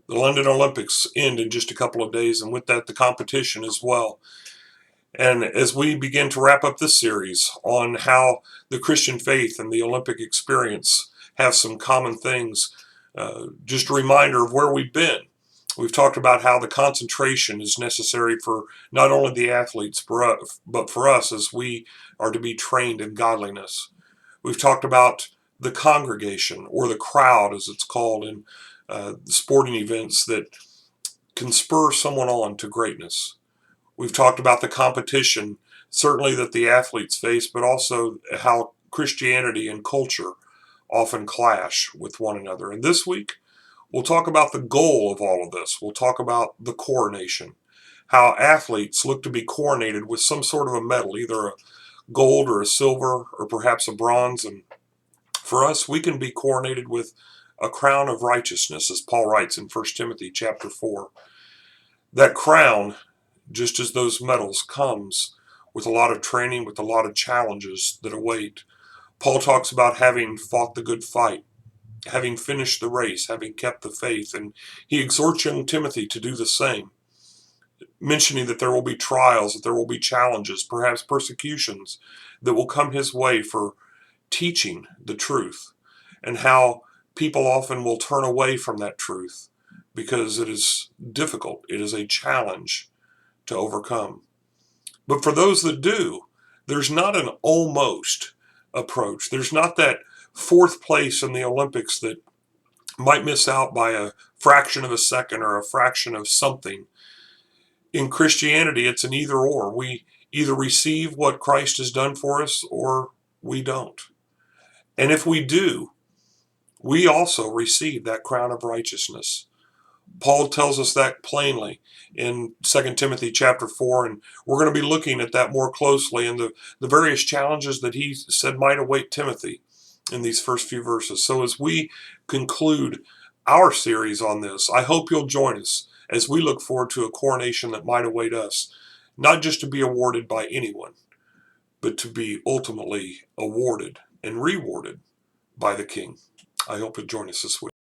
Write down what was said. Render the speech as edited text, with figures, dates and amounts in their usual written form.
The London Olympics end in just a couple of days, and with that, the competition as well. And as we begin to wrap up this series on how the Christian faith and the Olympic experience have some common things, just a reminder of where we've been. We've talked about how the concentration is necessary for not only the athletes, but for us as we are to be trained in godliness. We've talked about the congregation, or the crowd as it's called in sporting events, that can spur someone on to greatness. We've talked about the competition, certainly that the athletes face, but also how Christianity and culture often clash with one another. And this week, we'll talk about the goal of all of this. We'll talk about the coronation, how athletes look to be coronated with some sort of a medal, either a gold or a silver or perhaps a bronze. And for us, we can be coronated with a crown of righteousness, as Paul writes in 1 Timothy chapter 4. That crown, just as those medals, comes with a lot of training, with a lot of challenges that await. Paul talks about having fought the good fight, having finished the race, having kept the faith, and he exhorts young Timothy to do the same, mentioning that there will be trials, that there will be challenges, perhaps persecutions that will come his way for teaching the truth, and how people often will turn away from that truth because it is difficult, it is a challenge to overcome. But for those that do, there's not an almost approach. There's not that fourth place in the Olympics that might miss out by a fraction of a second or a fraction of something. In Christianity, it's an either or. We either receive what Christ has done for us or we don't. And if we do, we also receive that crown of righteousness. Paul tells us that plainly in 2 Timothy chapter 4, and we're going to be looking at that more closely and the various challenges that he said might await Timothy in these first few verses. So as we conclude our series on this, I hope you'll join us as we look forward to a coronation that might await us, not just to be awarded by anyone, but to be ultimately awarded and rewarded by the King. I hope you'll join us this week.